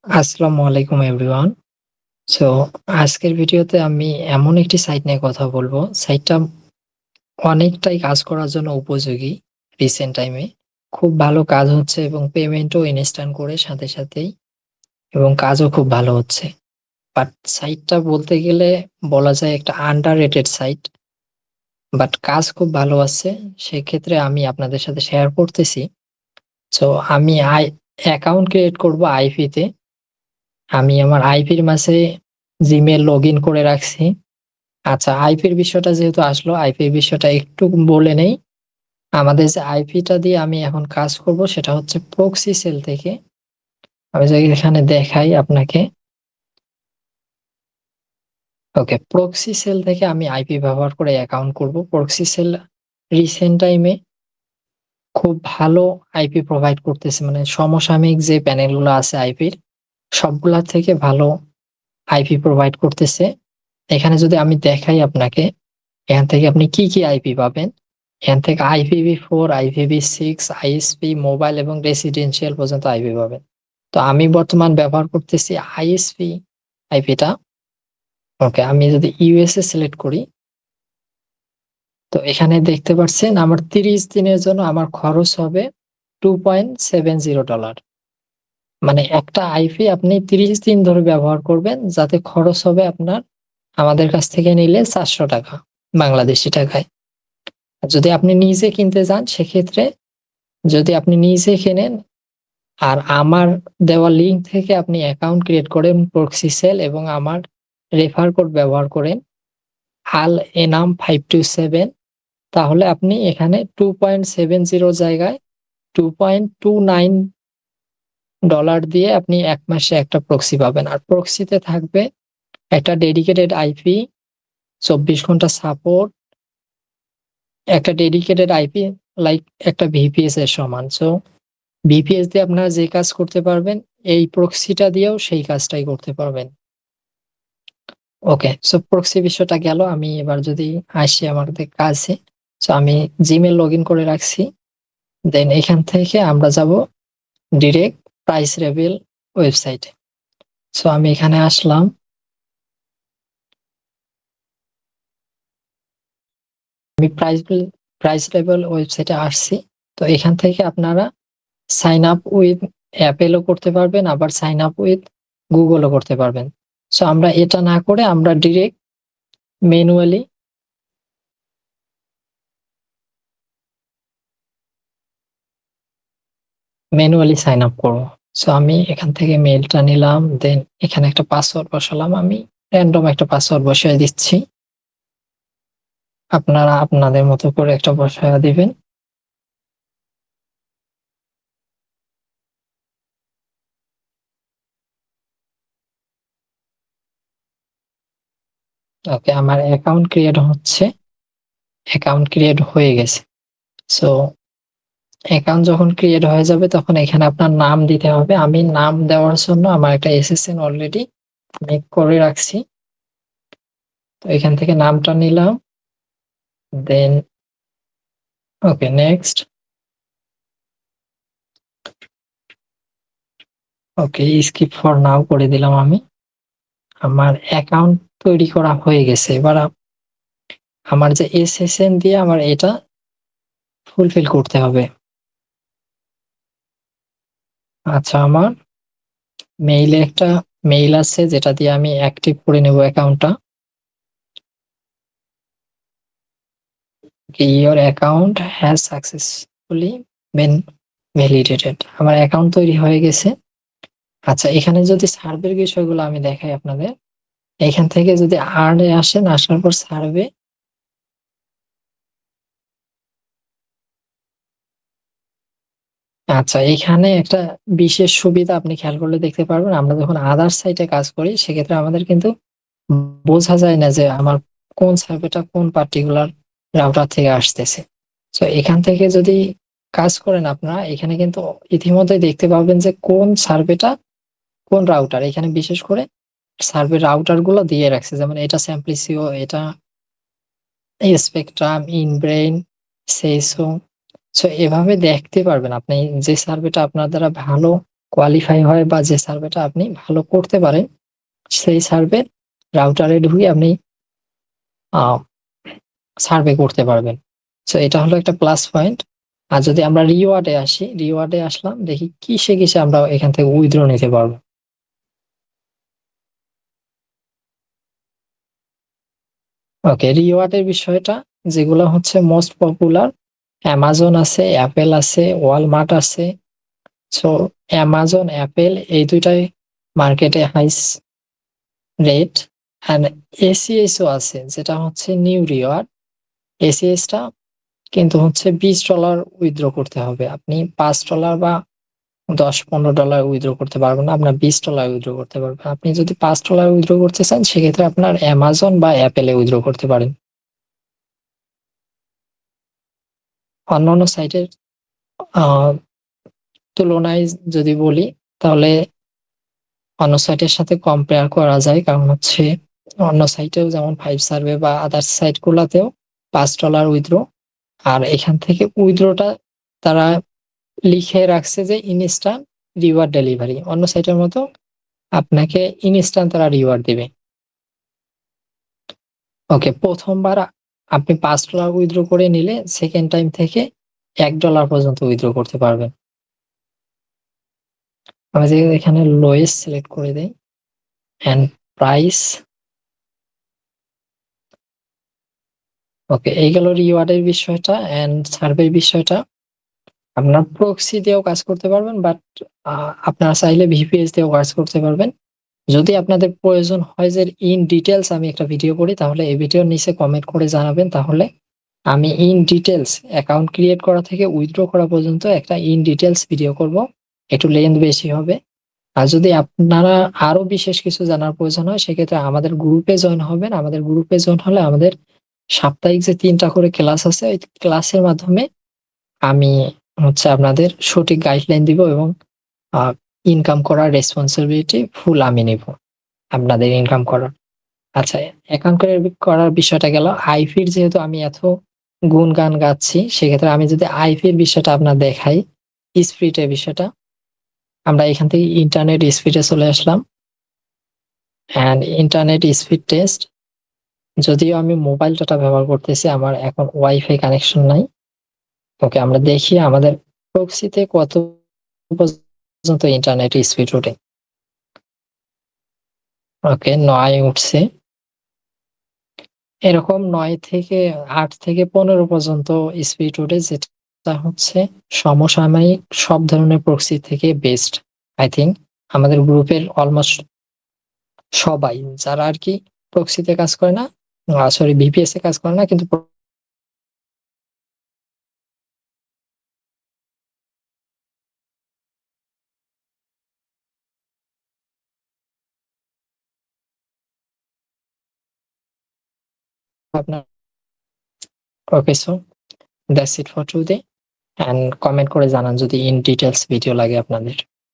আসসালামু আলাইকুম everyone. So আজকের ভিডিওতে আমি এমন একটি সাইট নিয়ে কথা বলবো। সাইটটা অনেকটাই কাজ করার জন্য উপযোগী রিসেন্ট টাইমে। খুব ভালো কাজ হচ্ছে এবং পেমেন্টও ইনস্ট্যান্ট করে সাথে সাথেই এবং কাজও খুব ভালো হচ্ছে। বাট সাইটটা বলতে গেলে বলা যায় একটা আন্ডাররেটেড সাইট। বাট কাজ খুব ভালো আছে। সেক্ষেত্রে আমি আপনাদের সাথে শেয়ার করতেছি। সো আমি অ্যাকাউন্ট ক্রিয়েট করব আইপি তে। আমি আমার আইপির মাঝে জিমেইল লগইন করে রাখছি। আচ্ছা, আইপির বিষয়টা যেহেতু আসলো, আইপির বিষয়টা একটু বলে নেই। আমাদের যে আইপিটা দিয়ে আমি এখন কাজ করব সেটা হচ্ছে প্রক্সি সেল থেকে। আমি যদি এখানে দেখাই আপনাকে, ওকে, প্রক্সি সেল থেকে আমি আইপি ব্যবহার করে অ্যাকাউন্ট করব। প্রক্সি সেল রিসেন্ট টাইমে খুব ভালো আইপি প্রোভাইড করতেছে, মানে সমসাময়িক যে প্যানেলগুলো আছে আইপির সবগুলা থেকে ভালো আইপি প্রোভাইড করতেছে। এখানে যদি আমি দেখাই আপনাকে, এখান থেকে আপনি কি কি আইপি পাবেন। এখান থেকে IPv4, IPv6, আইএসপি, মোবাইল এবং রেসিডেন্সিয়াল পর্যন্ত আইপি পাবেন। তো আমি বর্তমান ব্যবহার করতেছি আইএসপি আইপিটা। ওকে, আমি যদি ইউএসএ সিলেক্ট করি, তো এখানে দেখতে পাচ্ছেন আমার 30 দিনের জন্য আমার খরচ হবে $2.70। মানে একটা আইপি আপনি 30 দিন ধরে ব্যবহার করবেন, যাতে খরচ হবে আপনার আমাদের কাছ থেকে নিলে 400 টাকা বাংলাদেশি টাকায়। আর যদি আপনি নিজে কিনতে যান সেক্ষেত্রে, যদি আপনি নিজে কেনেন আর আমার দেওয়া লিঙ্ক থেকে আপনি অ্যাকাউন্ট ক্রিয়েট করেন প্রক্সি সেল এবং আমার রেফার কোড ব্যবহার করেন আল এনাম 527, তাহলে আপনি এখানে 2.70 জায়গায় $2.29 দিয়ে আপনি 1 মাসে একটা প্রক্সি পাবেন। আর প্রক্সিতে থাকবে একটা ডেডিকেটেড আইপি, 24 ঘন্টা সাপোর্ট, একটা ডেডিকেটেড আইপি লাইক একটা ভিপিএস এর সমান। সো ভিপিএস দিয়ে আপনারা যে কাজ করতে পারবেন, এই প্রক্সিটা দিয়েও সেই কাজটাই করতে পারবেন। ওকে, সো প্রক্সি বিষয়টা গেল। আমি এবার যদি আসি আমাদের কাজে, সো আমি জিমেল লগ ইন করে রাখছি। দেন এখান থেকে আমরা যাব ডিরেক্ট প্রাইস লেভেল ওয়েবসাইটে। সো আমি এখানে আসলাম। আমি প্রাইস লেভেল ওয়েবসাইটে আসছি। তো এখান থেকে আপনারা সাইন আপ উইথ অ্যাপেলও করতে পারবেন, আবার সাইন আপ উইথ গুগলও করতে পারবেন। সো আমরা এটা না করে আমরা ডিরেক্ট ম্যানুয়ালি সাইন আপ করবো। সো আমি এখান থেকে মেইলটা নিলাম, দেন এখানে একটা পাসওয়ার্ড বসালাম। আমি র্যান্ডম একটা পাসওয়ার্ড বসিয়ে দিচ্ছি, আপনারা আপনাদের মতো করে একটা বসায় দিবেন। ওকে, আমার অ্যাকাউন্ট ক্রিয়েট হচ্ছে, অ্যাকাউন্ট ক্রিয়েট হয়ে গেছে। সো অ্যাকাউন্ট যখন ক্রিয়েট হয়ে যাবে তখন এখানে আপনার নাম দিতে হবে। আমি নাম দেওয়ার জন্য আমার একটা এসএসএন অলরেডি মেক করে রাখছি। তো এখান থেকে নামটা নিলাম, then okay next. Okay, skip for now করে দিলাম আমি। আমার অ্যাকাউন্ট তৈরি করা হয়ে গেছে। এবার আমার যে এসএসএন দিয়ে আমার এটা ফুলফিল করতে হবে। আচ্ছা, আমার মেইলে একটা মেইল আছে যেটা দিয়ে আমি অ্যাক্টিভ করে নেব অ্যাকাউন্টটা। Your account has successfully been validated. আমার অ্যাকাউন্ট তৈরি হয়ে গেছে। আচ্ছা, এখানে যদি সার্ভের বিষয়গুলো আমি দেখাই আপনাদের, এখান থেকে যদি আর্নে আসেন, আসার পর সার্ভে, আচ্ছা এখানে একটা বিশেষ সুবিধা আপনি খেয়াল করলে দেখতে পারবেন, আমরা যখন আদার্স সাইটে কাজ করি সেক্ষেত্রে আমাদের কিন্তু বোঝা যায় না যে আমার কোন সার্ভেটা কোন পার্টিকুলার রাউটার থেকে আসতেছে। তো এখান থেকে যদি কাজ করেন আপনারা, এখানে কিন্তু ইতিমধ্যে দেখতে পাবেন যে কোন সার্ভেটা কোন রাউটার। এখানে বিশেষ করে সার্ভে রাউটার গুলো দিয়ে রাখছে, যেমন এটা স্যাম্পলিসিও, এটা স্পেকট্রাম, ইনব্রেইন, সেইসো। সো এভাবে দেখতে পারবেন আপনি যে সার্ভেটা আপনার দ্বারা ভালো কোয়ালিফাই হয় বা যে সার্ভেটা আপনি ভালো করতে পারেন সেই সার্ভে রাউটারে ঢুকে আপনি সার্ভে করতে পারবেন। সো এটা হলো একটা প্লাস পয়েন্ট। আর যদি আমরা রিওয়ার্ডে আসি, রিওয়ার্ডে আসলাম, দেখি কিসে কিসে আমরা এখান থেকে উইথড্র নিতে পারবো। ওকে, রিওয়ার্ডের বিষয়টা যেগুলো হচ্ছে মোস্ট পপুলার, অ্যামাজন আছে, অ্যাপেল আছে, ওয়ালমার্ট আছে। সো অ্যামাজন, অ্যাপেল এই দুইটাই মার্কেটে হাইস রেট। অ্যান্ড এসিএসও আছে, যেটা হচ্ছে নিউ রিওয়ার্ড। এসিএসটা কিন্তু হচ্ছে $20 উইথড্র করতে হবে। আপনি $5 বা $10-15 উইথড্র করতে পারবেন না, আপনার $20 উইথড্র করতে পারবেন। আপনি যদি $5 উইথড্র করতে চান সেক্ষেত্রে আপনার অ্যামাজন বা অ্যাপেলে উইথড্র করতে পারেন। অন্যান্য সাইটের তুলনায় যদি বলি, তাহলে অন্য সাইটের সাথে কম্পেয়ার করা যায়, কারণ হচ্ছে অন্য সাইটেও যেমন 5 সার্ভে বা আদার সাইট গুলাতেও $5 উইথড্র, আর এখান থেকে উইথড্রটা তারা লিখে রাখছে যে ইনস্ট্যান্ট রিওয়ার্ড ডেলিভারি। অন্য সাইটের মতো আপনাকে ইনস্ট্যান্ট তারা রিওয়ার্ড দিবে। ওকে, প্রথমবার আপনি $5 উইথড্র করে নিলে সেকেন্ড টাইম থেকে $1 পর্যন্ত উইথড্র করতে পারবেন। আমি যে এখানে লোয়েস্ট সিলেক্ট করে দেই এন্ড প্রাইস। ওকে, এই গেল রিওয়ার্ডের বিষয়টা এন্ড সার্ভের বিষয়টা। আপনার প্রক্সি দিয়েও কাজ করতে পারবেন, বাট আপনারা চাইলে ভিপিএস দিয়েও কাজ করতে পারবেন। যদি আপনাদের প্রয়োজন হয় যে ইন ডিটেলস আমি একটা ভিডিও করি, তাহলে এই ভিডিওর নিচে কমেন্ট করে জানাবেন, তাহলে আমি ইন ডিটেলস অ্যাকাউন্ট ক্রিয়েট করা থেকে উইথড্র করা পর্যন্ত একটা ইন ডিটেলস ভিডিও করব। একটু লেন্থ বেশি হবে। আর যদি আপনারা আরো বিশেষ কিছু জানার প্রয়োজন হয় সেক্ষেত্রে আমাদের গ্রুপে জয়েন হবেন। আমাদের গ্রুপে জয়েন হলে আমাদের সাপ্তাহিক যে 3টা করে ক্লাস আছে, ওই ক্লাসের মাধ্যমে আমি হচ্ছে আপনাদের সঠিক গাইডলাইন দিব এবং ইনকাম করার রেসপন্সিবিলিটি ফুল আমি নিব আপনাদের ইনকাম করার। আচ্ছা, অ্যাকাউন্ট করার বিষয়টা গেল। আইপির যেহেতু আমি এত গুণগান গাচ্ছি, সেক্ষেত্রে আমি যদি আইপির বিষয়টা আপনার দেখাই, স্পিডের বিষয়টা, আমরা এখান থেকে ইন্টারনেট স্পিডে চলে আসলাম অ্যান্ড ইন্টারনেট স্পিড টেস্ট। যদিও আমি মোবাইল ডাটা ব্যবহার করতেছি, আমার এখন ওয়াইফাই কানেকশন নাই। ওকে, আমরা দেখি আমাদের প্রক্সিতে কত পর্যন্ত ইন্টারনেট স্পিড ওঠে। ওকে, 9 উঠছে। এরকম 9 থেকে 8 থেকে 15 পর্যন্ত স্পিড ওঠে, যেটা হচ্ছে সমসাময়িক সব ধরনের প্রক্সি থেকে বেস্ট। আই থিঙ্ক আমাদের গ্রুপের অলমোস্ট সবাই যারা আর কি প্রক্সিতে কাজ করে না, সরি ভিপিএস এ কাজ করে না, কিন্তু আপনার। Okay, so that's it for today, and comment করে জানান যদি ইন ডিটেলস ভিডিও লাগে আপনাদের।